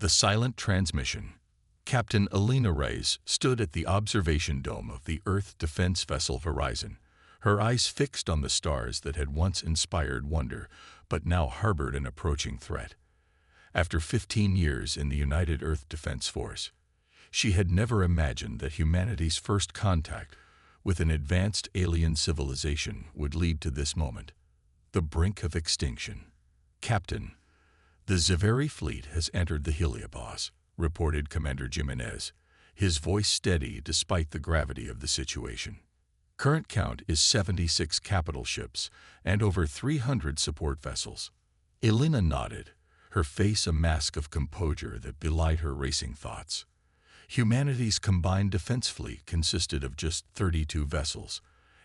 The silent transmission. Captain Elena Reyes stood at the observation dome of the Earth defense vessel Horizon, her eyes fixed on the stars that had once inspired wonder, but now harbored an approaching threat. After 15 years in the United Earth Defense Force, she had never imagined that humanity's first contact with an advanced alien civilization would lead to this moment, the brink of extinction. Captain, the Zaveri fleet has entered the heliopause, reported Commander Jimenez, his voice steady despite the gravity of the situation. Current count is 76 capital ships and over 300 support vessels. Elena nodded, her face a mask of composure that belied her racing thoughts. Humanity's combined defense fleet consisted of just 32 vessels,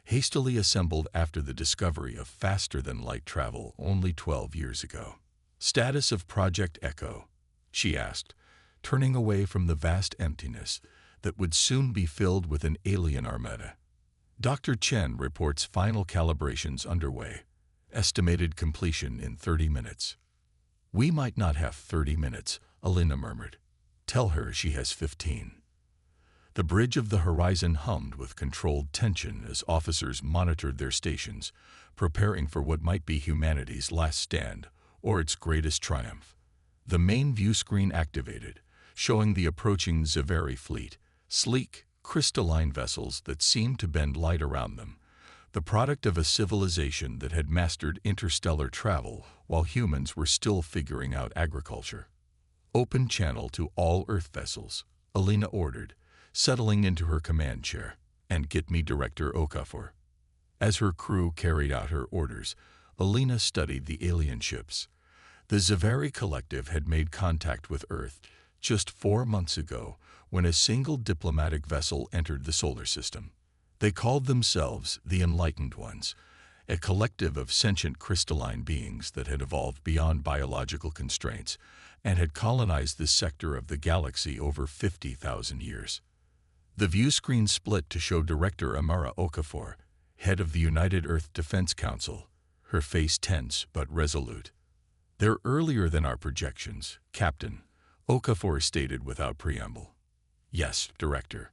hastily assembled after the discovery of faster-than-light travel only 12 years ago. Status of Project Echo, she asked, turning away from the vast emptiness that would soon be filled with an alien armada. Dr. Chen reports final calibrations underway, estimated completion in 30 minutes. We might not have 30 minutes, Elena murmured. Tell her she has 15. The bridge of the Horizon hummed with controlled tension as officers monitored their stations, preparing for what might be humanity's last stand or its greatest triumph. The main view screen activated, showing the approaching Zaveri fleet, sleek, crystalline vessels that seemed to bend light around them, the product of a civilization that had mastered interstellar travel while humans were still figuring out agriculture. Open channel to all Earth vessels, Elena ordered, settling into her command chair, and get me Director Okafor. As her crew carried out her orders, Elena studied the alien ships. The Zaveri Collective had made contact with Earth just 4 months ago when a single diplomatic vessel entered the solar system. They called themselves the Enlightened Ones, a collective of sentient crystalline beings that had evolved beyond biological constraints and had colonized this sector of the galaxy over 50,000 years. The view screen split to show Director Amara Okafor, head of the United Earth Defense Council, her face tense but resolute. They're earlier than our projections, Captain, Okafor stated without preamble. Yes, Director.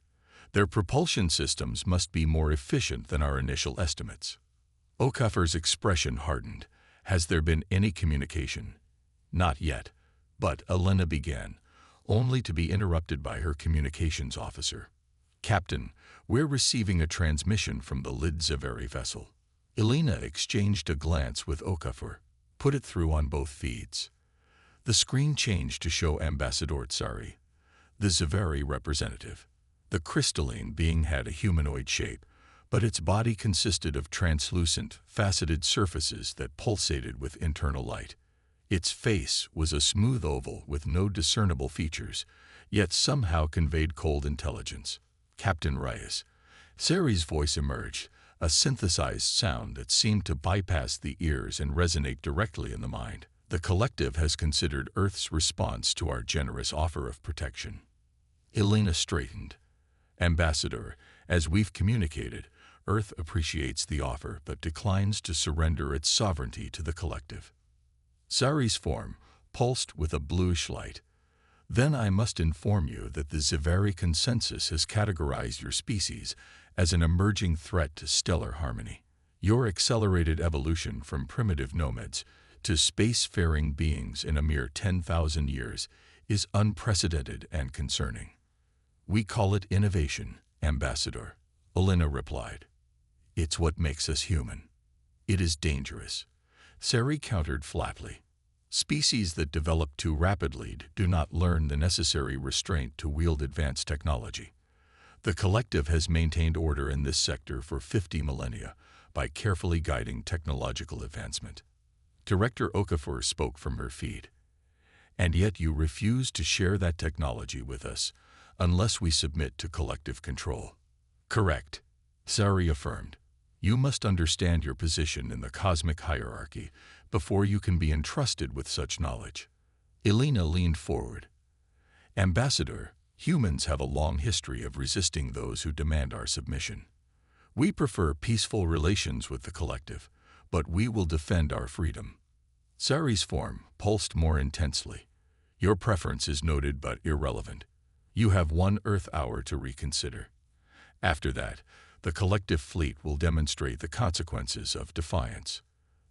Their propulsion systems must be more efficient than our initial estimates. Okafor's expression hardened. Has there been any communication? Not yet, but Elena began, only to be interrupted by her communications officer. Captain, we're receiving a transmission from the Lid Zaveri vessel. Elena exchanged a glance with Okafor, put it through on both feeds. The screen changed to show Ambassador Tsari, the Zaveri representative. The crystalline being had a humanoid shape, but its body consisted of translucent, faceted surfaces that pulsated with internal light. Its face was a smooth oval with no discernible features, yet somehow conveyed cold intelligence. Captain Reyes. Sari's voice emerged, a synthesized sound that seemed to bypass the ears and resonate directly in the mind. The collective has considered Earth's response to our generous offer of protection. Elena straightened. Ambassador, as we've communicated, Earth appreciates the offer but declines to surrender its sovereignty to the collective. Sari's form pulsed with a bluish light. Then I must inform you that the Zaveri consensus has categorized your species as an emerging threat to stellar harmony. Your accelerated evolution from primitive nomads to space-faring beings in a mere 10,000 years is unprecedented and concerning. We call it innovation, Ambassador, Elena replied. It's what makes us human. It is dangerous. Sari countered flatly. Species that develop too rapidly do not learn the necessary restraint to wield advanced technology. The collective has maintained order in this sector for 50 millennia by carefully guiding technological advancement. Director Okafor spoke from her feed. And yet you refuse to share that technology with us unless we submit to collective control. Correct, Sari affirmed. You must understand your position in the cosmic hierarchy before you can be entrusted with such knowledge. Elena leaned forward. Ambassador, humans have a long history of resisting those who demand our submission. We prefer peaceful relations with the collective, but we will defend our freedom. Sari's form pulsed more intensely. Your preference is noted but irrelevant. You have 1 Earth hour to reconsider. After that, the collective fleet will demonstrate the consequences of defiance.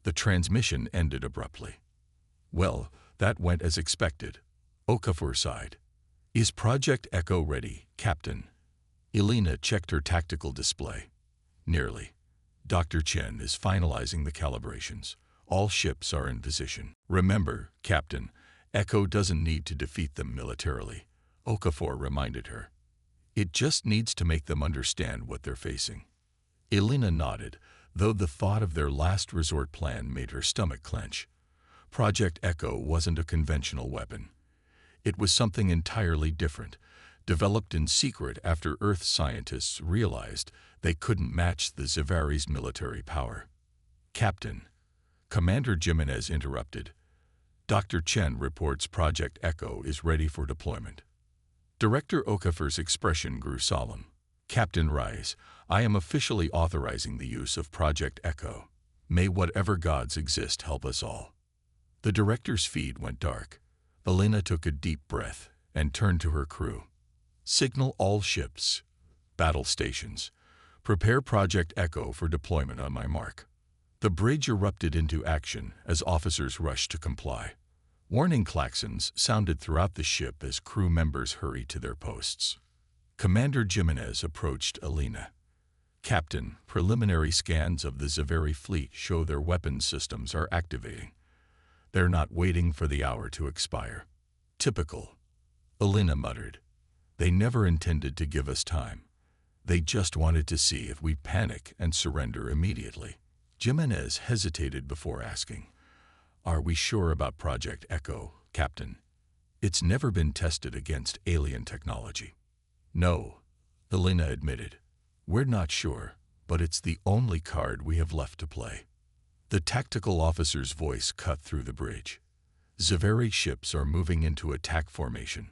The transmission ended abruptly. Well, that went as expected. Okafor sighed. Is Project Echo ready, Captain? Elena checked her tactical display. Nearly. Dr. Chen is finalizing the calibrations. All ships are in position. Remember, Captain, Echo doesn't need to defeat them militarily, Okafor reminded her. It just needs to make them understand what they're facing. Elena nodded, though the thought of their last resort plan made her stomach clench. Project Echo wasn't a conventional weapon. It was something entirely different, developed in secret after Earth scientists realized they couldn't match the Zavari's military power. Captain, Commander Jimenez interrupted. Dr. Chen reports Project Echo is ready for deployment. Director Okafor's expression grew solemn. Captain Rice, I am officially authorizing the use of Project Echo. May whatever gods exist help us all. The director's feed went dark. Elena took a deep breath and turned to her crew. Signal all ships, battle stations. Prepare Project Echo for deployment on my mark. The bridge erupted into action as officers rushed to comply. Warning klaxons sounded throughout the ship as crew members hurried to their posts. Commander Jimenez approached Elena. Captain, preliminary scans of the Zavari fleet show their weapons systems are activating. They're not waiting for the hour to expire. Typical. Elena muttered. They never intended to give us time. They just wanted to see if we panic and surrender immediately. Jimenez hesitated before asking, Are we sure about Project Echo, Captain? It's never been tested against alien technology. No, Elena admitted. We're not sure, but it's the only card we have left to play. The tactical officer's voice cut through the bridge. Zavari ships are moving into attack formation.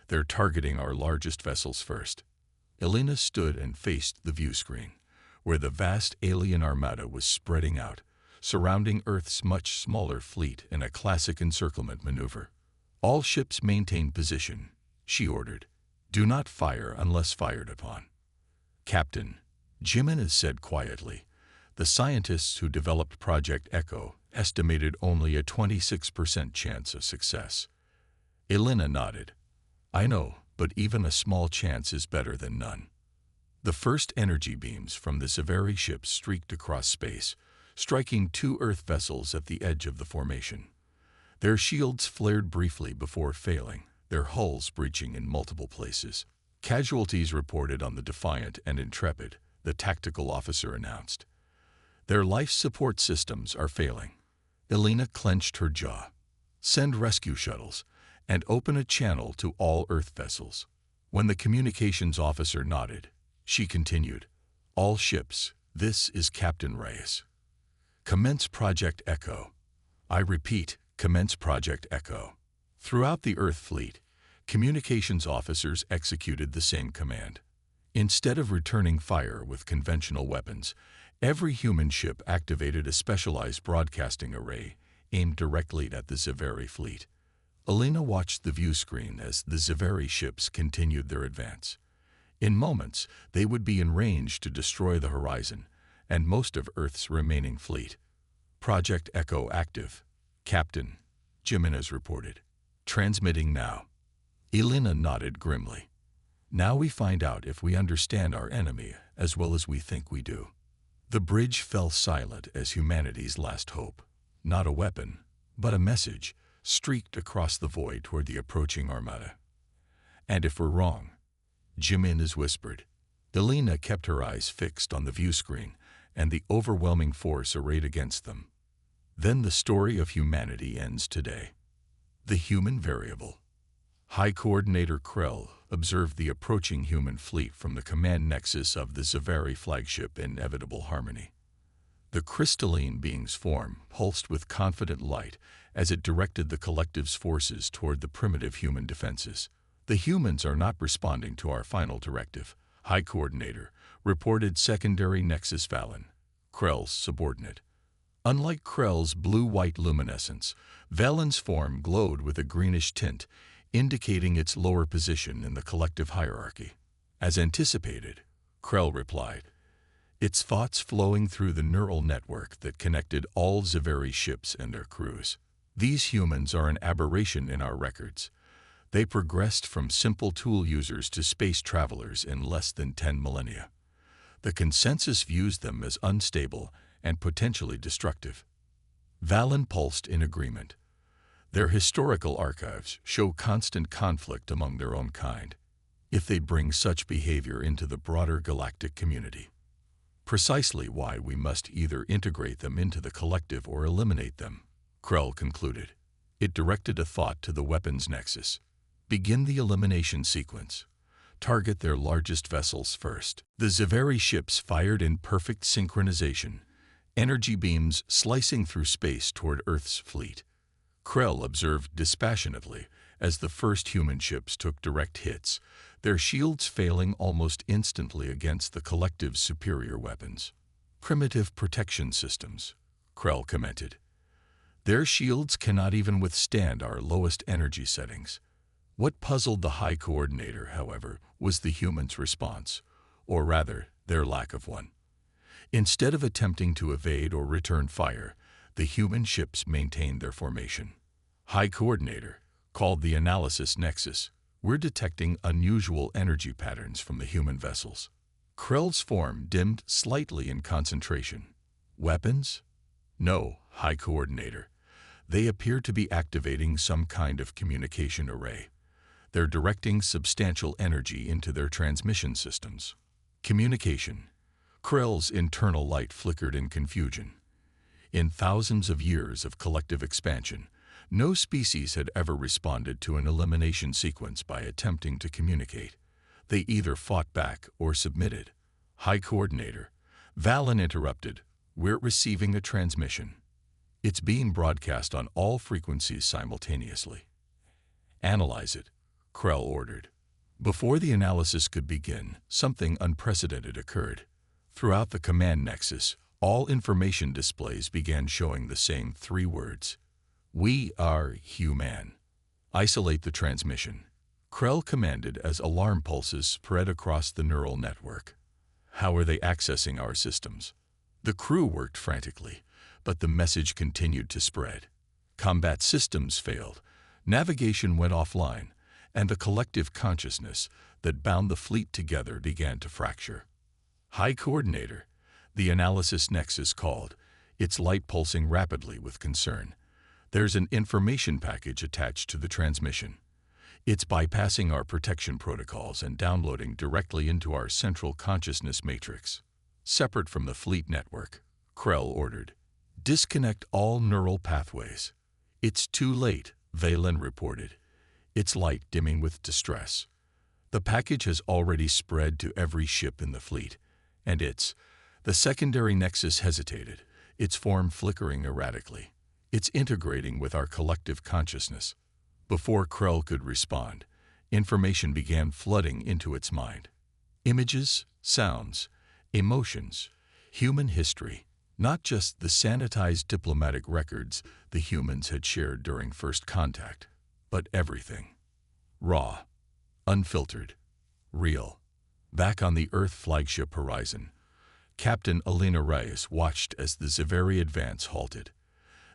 They're targeting our largest vessels first. Elena stood and faced the view screen, where the vast alien armada was spreading out, surrounding Earth's much smaller fleet in a classic encirclement maneuver. All ships maintain position, she ordered. Do not fire unless fired upon. Captain, Jimenez said quietly, the scientists who developed Project Echo estimated only a 26% chance of success. Elena nodded. I know, but even a small chance is better than none. The first energy beams from the Zavari ship streaked across space, striking 2 Earth vessels at the edge of the formation. Their shields flared briefly before failing, their hulls breaching in multiple places. Casualties reported on the Defiant and Intrepid, the tactical officer announced. Their life support systems are failing. Elena clenched her jaw. Send rescue shuttles and open a channel to all Earth vessels. When the communications officer nodded, she continued, All ships, this is Captain Reyes. Commence Project Echo. I repeat, commence Project Echo. Throughout the Earth fleet, communications officers executed the same command. Instead of returning fire with conventional weapons, every human ship activated a specialized broadcasting array aimed directly at the Zavari fleet. Elena watched the view screen as the Zavari ships continued their advance. In moments, they would be in range to destroy the horizon and most of Earth's remaining fleet. Project Echo active. Captain, Jimenez reported. Transmitting now. Elena nodded grimly. Now we find out if we understand our enemy as well as we think we do. The bridge fell silent as humanity's last hope, not a weapon, but a message, streaked across the void toward the approaching armada. And if we're wrong, Jimenez whispered. Elena kept her eyes fixed on the view screen and the overwhelming force arrayed against them. Then the story of humanity ends today. The human variable. High Coordinator Krell observed the approaching human fleet from the command nexus of the Zavari flagship Inevitable Harmony. The crystalline being's form pulsed with confident light as it directed the collective's forces toward the primitive human defenses. The humans are not responding to our final directive, High Coordinator, reported Secondary Nexus Valen, Krell's subordinate. Unlike Krell's blue-white luminescence, Valen's form glowed with a greenish tint, indicating its lower position in the collective hierarchy. As anticipated, Krell replied, its thoughts flowing through the neural network that connected all Zaveri ships and their crews. These humans are an aberration in our records. They progressed from simple tool users to space travelers in less than 10 millennia. The consensus views them as unstable and potentially destructive. Valen pulsed in agreement. Their historical archives show constant conflict among their own kind. If they bring such behavior into the broader galactic community, precisely why we must either integrate them into the collective or eliminate them, Krell concluded. It directed a thought to the weapons nexus. Begin the elimination sequence. Target their largest vessels first. The Zaveri ships fired in perfect synchronization, energy beams slicing through space toward Earth's fleet. Krell observed dispassionately as the first human ships took direct hits, their shields failing almost instantly against the collective's superior weapons. Primitive protection systems, Krell commented. Their shields cannot even withstand our lowest energy settings. What puzzled the High Coordinator, however, was the humans' response, or rather, their lack of one. Instead of attempting to evade or return fire, the human ships maintained their formation. High Coordinator, called the Analysis Nexus, we're detecting unusual energy patterns from the human vessels. Krell's form dimmed slightly in concentration. Weapons? No, High Coordinator. They appear to be activating some kind of communication array. They're directing substantial energy into their transmission systems. Communication. Krell's internal light flickered in confusion. In thousands of years of collective expansion, no species had ever responded to an elimination sequence by attempting to communicate. They either fought back or submitted. High Coordinator, Valen interrupted. We're receiving a transmission. It's being broadcast on all frequencies simultaneously. Analyze it, Krell ordered. Before the analysis could begin, something unprecedented occurred. Throughout the command nexus, all information displays began showing the same 3 words. We are human. Isolate the transmission, Krell commanded as alarm pulses spread across the neural network. How are they accessing our systems? The crew worked frantically, but the message continued to spread. Combat systems failed, navigation went offline, and the collective consciousness that bound the fleet together began to fracture. High Coordinator, the Analysis Nexus called, its light pulsing rapidly with concern. There's an information package attached to the transmission. It's bypassing our protection protocols and downloading directly into our central consciousness matrix. Separate from the fleet network, Krell ordered. Disconnect all neural pathways. It's too late, Valen reported, its light dimming with distress. The package has already spread to every ship in the fleet, and the secondary nexus hesitated, its form flickering erratically. It's integrating with our collective consciousness. Before Krell could respond, information began flooding into its mind. Images, sounds, emotions, human history, not just the sanitized diplomatic records the humans had shared during first contact, but everything. Raw, unfiltered, real. Back on the Earth flagship horizon, Captain Alina Reyes watched as the Zaveri advance halted.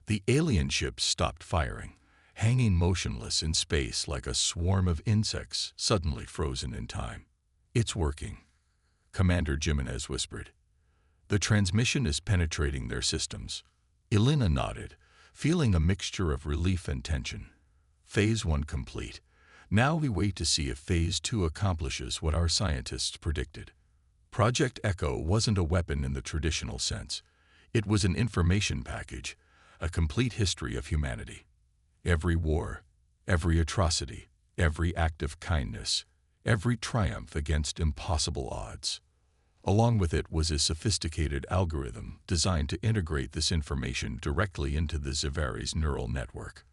The alien ships stopped firing, hanging motionless in space like a swarm of insects suddenly frozen in time. It's working, Commander Jimenez whispered. The transmission is penetrating their systems. Alina nodded, feeling a mixture of relief and tension. Phase 1 complete. Now we wait to see if Phase 2 accomplishes what our scientists predicted. Project Echo wasn't a weapon in the traditional sense. It was an information package, a complete history of humanity. Every war, every atrocity, every act of kindness, every triumph against impossible odds. Along with it was a sophisticated algorithm designed to integrate this information directly into the Zaveri's neural network.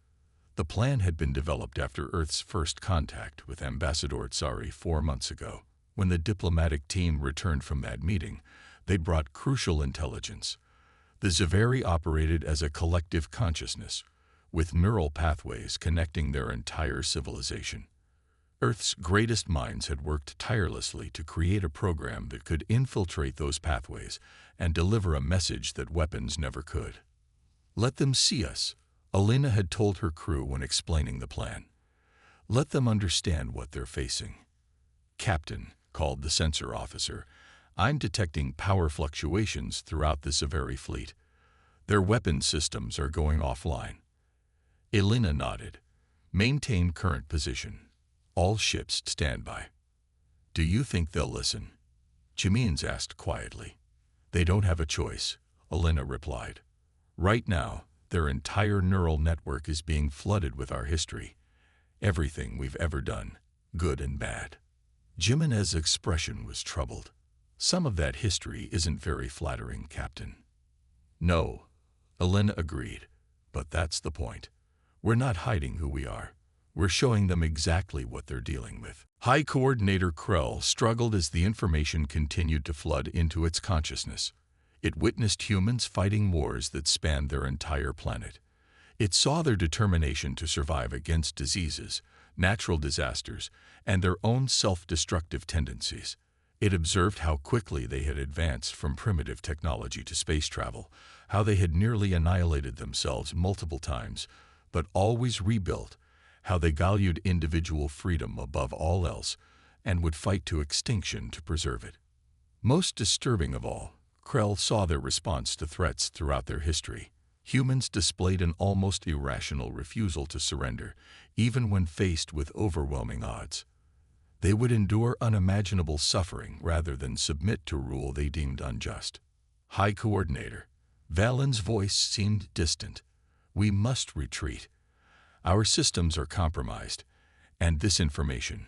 The plan had been developed after Earth's first contact with Ambassador Tsari 4 months ago. When the diplomatic team returned from that meeting, they brought crucial intelligence. The Zaveri operated as a collective consciousness, with neural pathways connecting their entire civilization. Earth's greatest minds had worked tirelessly to create a program that could infiltrate those pathways and deliver a message that weapons never could. "Let them see us," Elena had told her crew when explaining the plan. "Let them understand what they're facing." "Captain," called the sensor officer, "I'm detecting power fluctuations throughout the Zaveri fleet. Their weapon systems are going offline." Elena nodded. "Maintain current position. All ships stand by." "Do you think they'll listen?" Chimines asked quietly. "They don't have a choice," Elena replied. "Right now, their entire neural network is being flooded with our history. Everything we've ever done, good and bad." Jimenez's expression was troubled. "Some of that history isn't very flattering, Captain." "No," Elena agreed, "but that's the point. We're not hiding who we are. We're showing them exactly what they're dealing with." High Coordinator Krell struggled as the information continued to flood into its consciousness. It witnessed humans fighting wars that spanned their entire planet. It saw their determination to survive against diseases, natural disasters, and their own self-destructive tendencies. It observed how quickly they had advanced from primitive technology to space travel, how they had nearly annihilated themselves multiple times, but always rebuilt, how they valued individual freedom above all else and would fight to extinction to preserve it. Most disturbing of all, Krell saw their response to threats throughout their history. Humans displayed an almost irrational refusal to surrender, even when faced with overwhelming odds. They would endure unimaginable suffering rather than submit to rule they deemed unjust. "High Coordinator," Valen's voice seemed distant. "We must retreat. Our systems are compromised, and this information,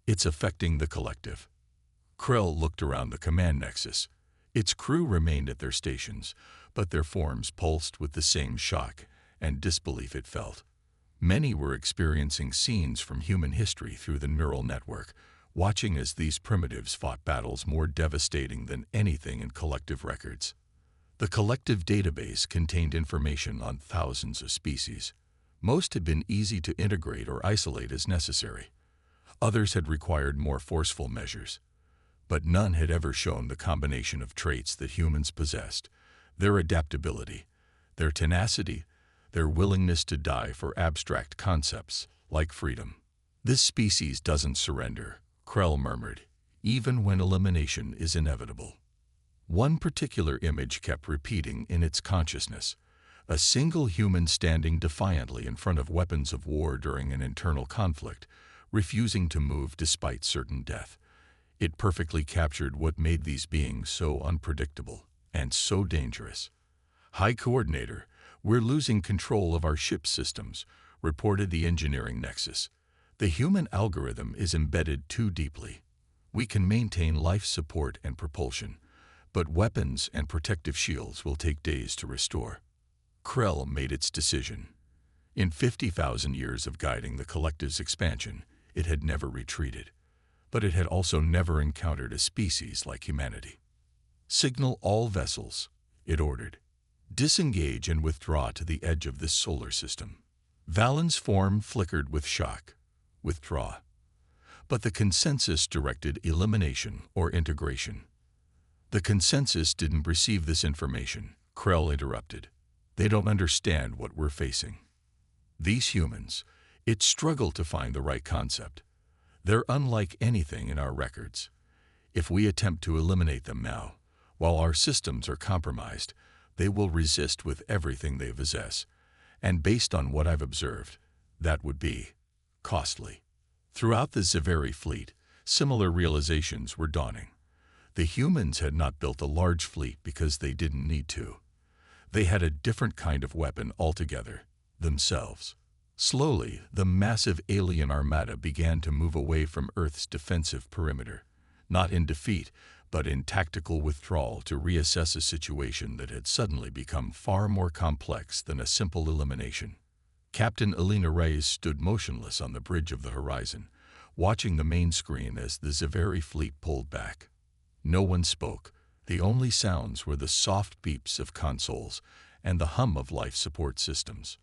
it's affecting the collective." Krell looked around the command nexus. Its crew remained at their stations, but their forms pulsed with the same shock and disbelief it felt. Many were experiencing scenes from human history through the neural network, watching as these primitives fought battles more devastating than anything in collective records. The collective database contained information on thousands of species. Most had been easy to integrate or isolate as necessary. Others had required more forceful measures. But none had ever shown the combination of traits that humans possessed: their adaptability, their tenacity, their willingness to die for abstract concepts like freedom. "This species doesn't surrender," Krell murmured, "even when elimination is inevitable." One particular image kept repeating in its consciousness: a single human standing defiantly in front of weapons of war during an internal conflict, refusing to move despite certain death. It perfectly captured what made these beings so unpredictable and so dangerous. "High Coordinator, we're losing control of our ship systems," reported the engineering nexus. "The human algorithm is embedded too deeply. We can maintain life support and propulsion, but weapons and protective shields will take days to restore." Krell made its decision. In 50,000 years of guiding the collective's expansion, it had never retreated. But it had also never encountered a species like humanity. "Signal all vessels," it ordered. "Disengage and withdraw to the edge of this solar system." Valen's form flickered with shock. Withdraw. But the consensus directed elimination or integration. "The consensus didn't receive this information," Krell interrupted. "They don't understand what we're facing. These humans, it struggled to find the right concept. They're unlike anything in our records. If we attempt to eliminate them now, while our systems are compromised, they will resist with everything they possess. And based on what I've observed, that would be costly." Throughout the Zaveri fleet, similar realizations were dawning. The humans had not built a large fleet because they didn't need to. They had a different kind of weapon altogether: themselves. Slowly, the massive alien armada began to move away from Earth's defensive perimeter, not in defeat, but in tactical withdrawal to reassess a situation that had suddenly become far more complex than a simple elimination. Captain Elena Reyes stood motionless on the bridge of the horizon, watching the main screen as the Zaveri fleet pulled back. No one spoke, The only sounds were the soft beeps of consoles and the hum of life support systems.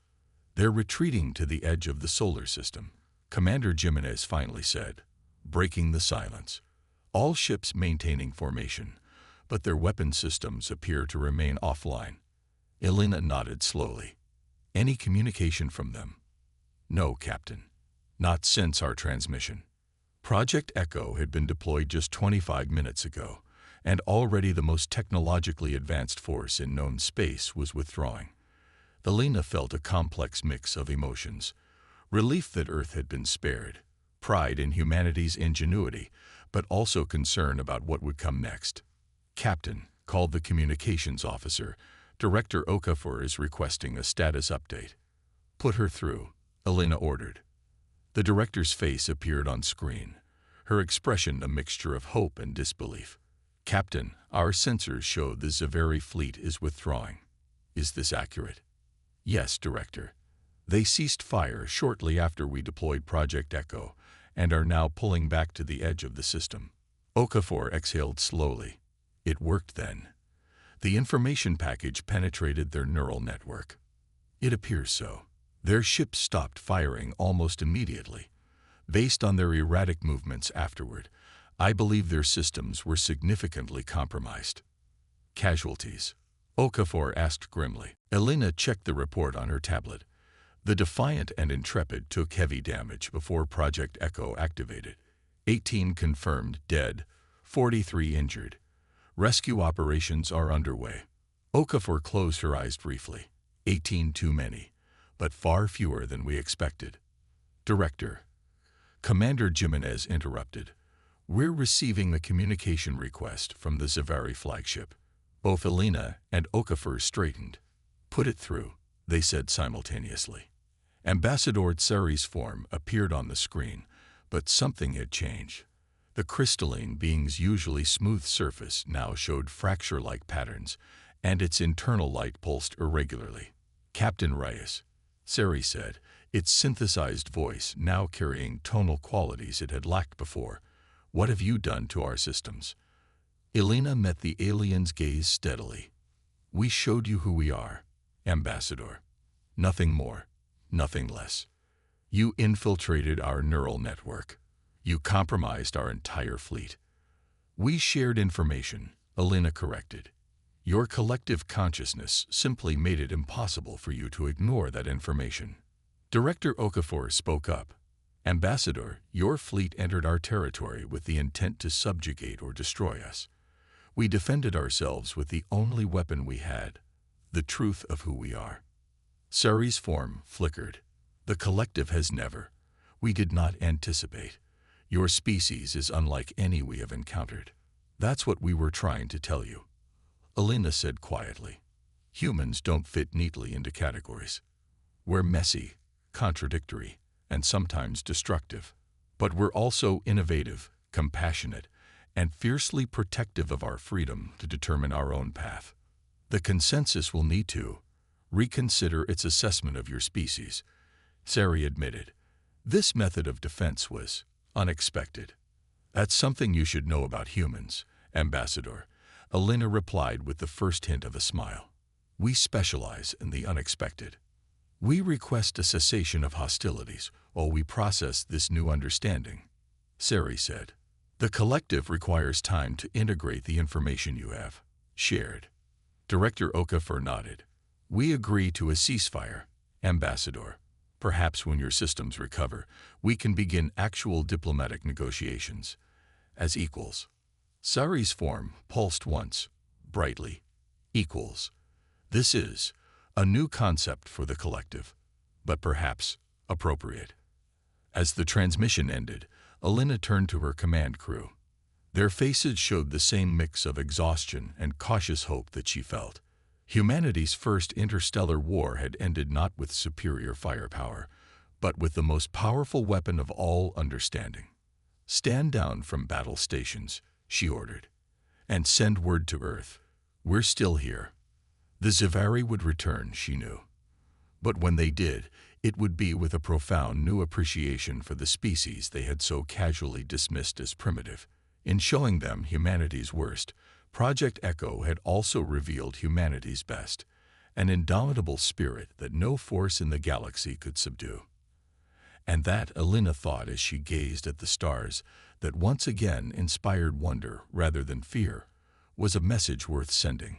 "They're retreating to the edge of the solar system," Commander Jimenez finally said, breaking the silence. "All ships maintaining formation, but their weapon systems appear to remain offline." Elena nodded slowly. "Any communication from them?" "No, Captain. Not since our transmission." Project Echo had been deployed just 25 minutes ago, and already the most technologically advanced force in known space was withdrawing. Elena felt a complex mix of emotions: relief that Earth had been spared, pride in humanity's ingenuity, but also concern about what would come next. "Captain," called the communications officer, "Director Okafor is requesting a status update." "Put her through," Elena ordered. The director's face appeared on screen, her expression a mixture of hope and disbelief. "Captain, our sensors show the Zaveri fleet is withdrawing. Is this accurate?" "Yes, Director. They ceased fire shortly after we deployed Project Echo and are now pulling back to the edge of the system." Okafor exhaled slowly. "It worked then. The information package penetrated their neural network." "It appears so. Their ships stopped firing almost immediately. Based on their erratic movements afterward, I believe their systems were significantly compromised." "Casualties?" Okafor asked grimly. Elena checked the report on her tablet. The Defiant and Intrepid took heavy damage before Project Echo activated. 18 confirmed dead, 43 injured. Rescue operations are underway. Okafor closed her eyes briefly. 18 too many, but far fewer than we expected. "Director," Commander Jimenez interrupted, "we're receiving the communication request from the Zaveri flagship." Both Elena and Okafor straightened. "Put it through," they said simultaneously. Ambassador Tsari's form appeared on the screen, but something had changed. The crystalline being's usually smooth surface now showed fracture-like patterns, and its internal light pulsed irregularly. "Captain Reyes," Tsari said, its synthesized voice now carrying tonal qualities it had lacked before, "what have you done to our systems?" Elena met the alien's gaze steadily. "We showed you who we are, Ambassador. Nothing more, nothing less. You infiltrated our neural network. You compromised our entire fleet." "We shared information," Elena corrected. "Your collective consciousness simply made it impossible for you to ignore that information." Director Okafor spoke up. "Ambassador, your fleet entered our territory with the intent to subjugate or destroy us. We defended ourselves with the only weapon we had, the truth of who we are." Tsari's form flickered. "The collective has never. We did not anticipate. Your species is unlike any we have encountered. That's what we were trying to tell you." Elena said quietly, "Humans don't fit neatly into categories. We're messy, contradictory, and sometimes destructive. But we're also innovative, compassionate, and fiercely protective of our freedom to determine our own path. The consensus will need to reconsider its assessment of your species," Tsari admitted. "This method of defense was unexpected." "That's something you should know about humans, Ambassador," Elena replied with the first hint of a smile. "We specialize in the unexpected. We request a cessation of hostilities while we process this new understanding," Tsari said. "The collective requires time to integrate the information you have shared." Director Okafor nodded. "We agree to a ceasefire, Ambassador. Perhaps when your systems recover, we can begin actual diplomatic negotiations as equals." Tsari's form pulsed once, brightly. "Equals. This is a new concept for the collective, but perhaps appropriate." As the transmission ended, Elena turned to her command crew. Their faces showed the same mix of exhaustion and cautious hope that she felt. Humanity's first interstellar war had ended not with superior firepower, but with the most powerful weapon of all, understanding. "Stand down from battle stations," she ordered, "and send word to Earth. We're still here." The Zaveri would return, she knew. But when they did, it would be with a profound new appreciation for the species they had so casually dismissed as primitive. In showing them humanity's worst, Project Echo had also revealed humanity's best, an indomitable spirit that no force in the galaxy could subdue. And that, Alina thought as she gazed at the stars that once again inspired wonder rather than fear, was a message worth sending.